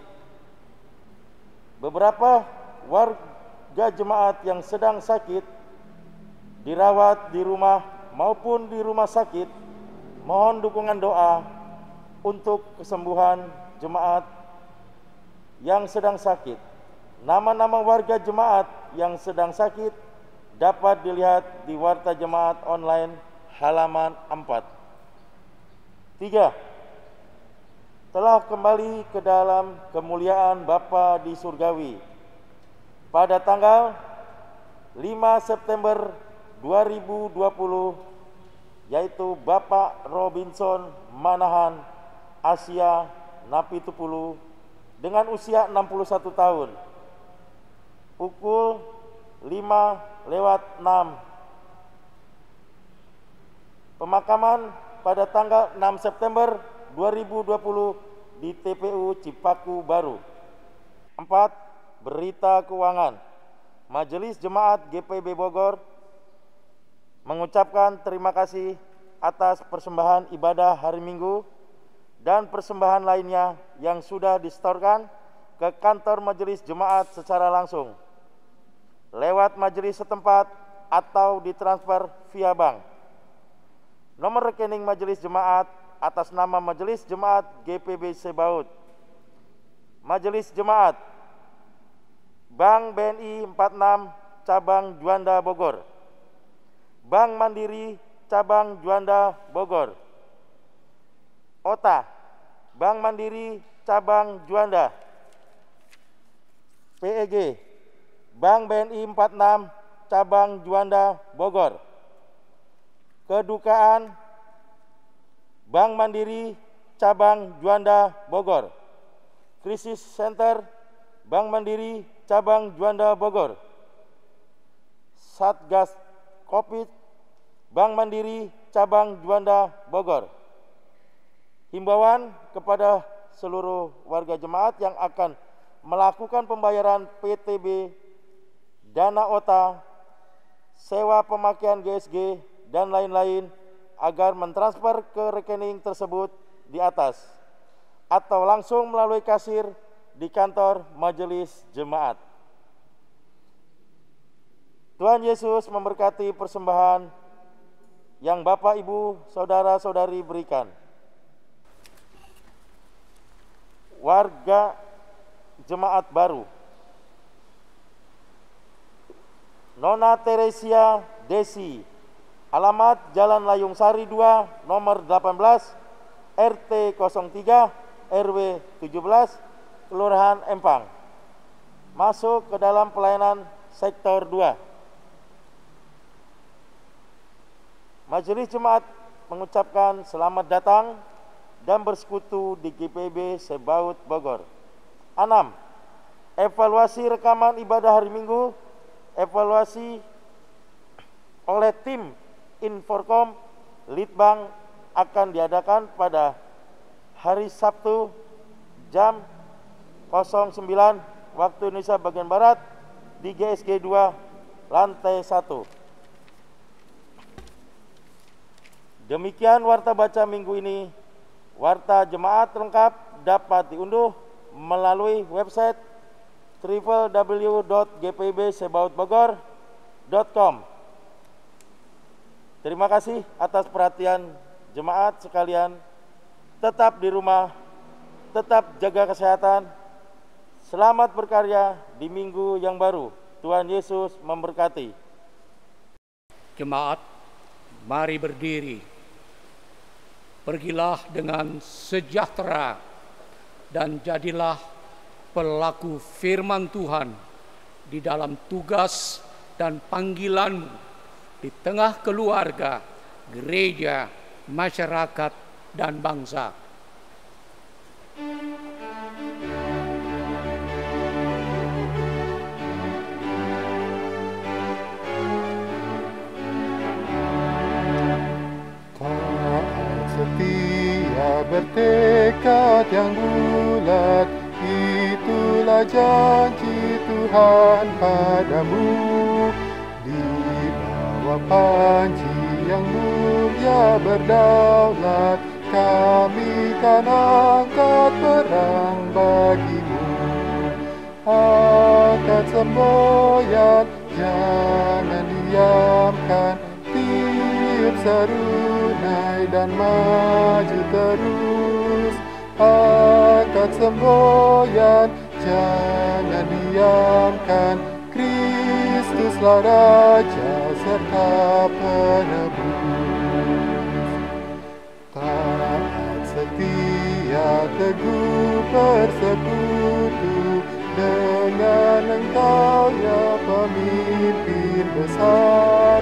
Beberapa warga jemaat yang sedang sakit dirawat di rumah maupun di rumah sakit, mohon dukungan doa untuk kesembuhan jemaat yang sedang sakit. Nama-nama warga jemaat yang sedang sakit dapat dilihat di Warta Jemaat Online halaman 4. 3. Telah kembali ke dalam kemuliaan Bapa di surgawi pada tanggal 5 September 2020, yaitu Bapak Robinson Manahan Asia Napitupulu dengan usia 61 tahun. Pukul 5:06. Pemakaman pada tanggal 6 September 2020 di TPU Cipaku Baru. 4. Berita keuangan. Majelis Jemaat GPB Bogor mengucapkan terima kasih atas persembahan ibadah hari Minggu dan persembahan lainnya yang sudah disetorkan ke kantor majelis jemaat secara langsung, lewat majelis setempat atau ditransfer via bank. Nomor rekening majelis jemaat atas nama Majelis Jemaat GPB Sebaut. Majelis Jemaat Bank BNI 46 Cabang Juanda Bogor, Bank Mandiri Cabang Juanda Bogor, OTA Bank Mandiri Cabang Juanda, PEG Bank BNI 46 Cabang Juanda Bogor, Kedukaan Bank Mandiri Cabang Juanda Bogor, Krisis Center Bank Mandiri Cabang Juanda Bogor, Satgas Covid Bank Mandiri Cabang Juanda Bogor. Himbauan kepada seluruh warga jemaat yang akan melakukan pembayaran PTB, dana OTA, sewa pemakaian GSG, dan lain-lain agar mentransfer ke rekening tersebut di atas atau langsung melalui kasir di kantor majelis jemaat. Tuhan Yesus memberkati persembahan yang Bapak, Ibu, Saudara-saudari berikan. Warga jemaat baru: Nona Teresia Desi, alamat Jalan Layung Sari 2, nomor 18, RT 03, RW 17, Kelurahan Empang, masuk ke dalam pelayanan sektor 2. Majelis Jemaat mengucapkan selamat datang dan bersekutu di GPIB Sebaut Bogor. 6. Evaluasi rekaman ibadah hari Minggu. Evaluasi oleh tim Inforkom Litbang akan diadakan pada hari Sabtu jam 09 waktu Indonesia bagian Barat di GSG 2 lantai 1. Demikian warta baca minggu ini. Warta jemaat lengkap dapat diunduh melalui website www.gpibsebautbogor.com. Terima kasih atas perhatian jemaat sekalian. Tetap di rumah, tetap jaga kesehatan. Selamat berkarya di minggu yang baru. Tuhan Yesus memberkati. Jemaat, mari berdiri. Pergilah dengan sejahtera dan jadilah pelaku firman Tuhan di dalam tugas dan panggilanmu di tengah keluarga, gereja, masyarakat, dan bangsa. Setia bertekad yang bulat, itulah janji Tuhan padamu. Di bawah panji yang mulia berdaulat, kami kan angkat perang bagimu. Angkat semboyan, jangan diamkan, tiup serunai dan maju terus. Angkat semboyan, jangan diamkan, Kristuslah Raja serta penebus. Taat setia teguh bersekutu dengan Engkau ya pemimpin besar,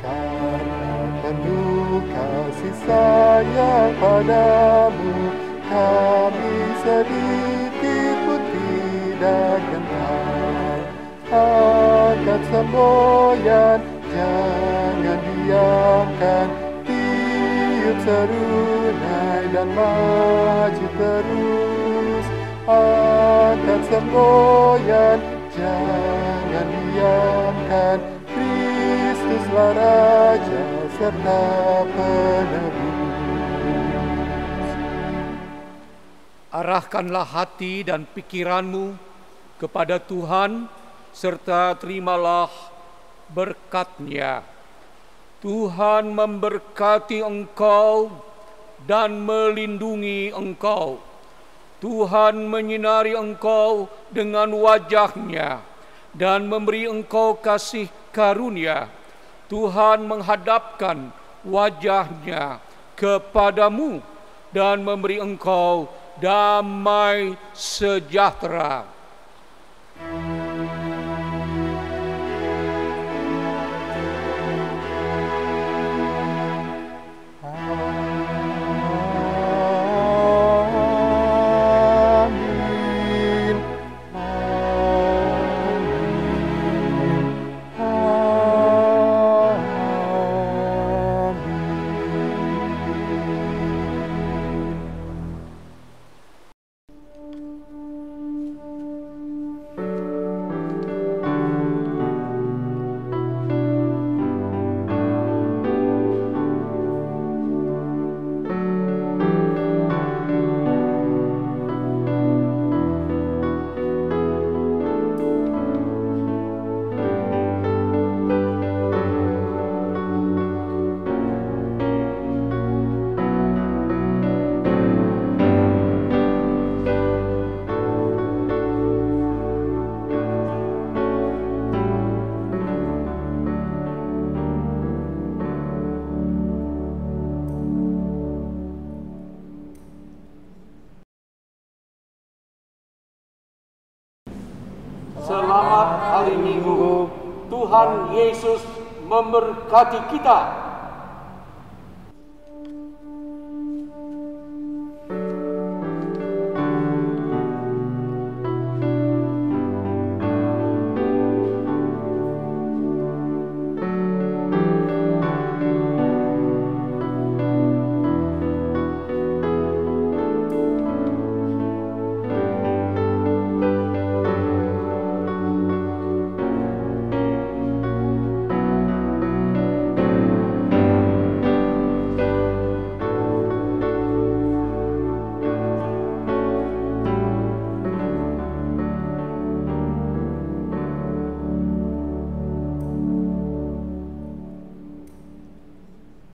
karena penuh kasih sayang padamu, kami sedikit pun tidak gentar. Angkat semboyan, jangan diamkan, tiup serunai dan maju terus. Angkat semboyan, jangan diamkan, Kristuslah Raja serta penebus. Arahkanlah hati dan pikiranmu kepada Tuhan, serta terimalah berkat-Nya. Tuhan memberkati engkau dan melindungi engkau. Tuhan menyinari engkau dengan wajah-Nya dan memberi engkau kasih karunia. Tuhan menghadapkan wajah-Nya kepadamu dan memberi engkau damai sejahtera. Selamat hari Minggu. Tuhan Yesus memberkati kita.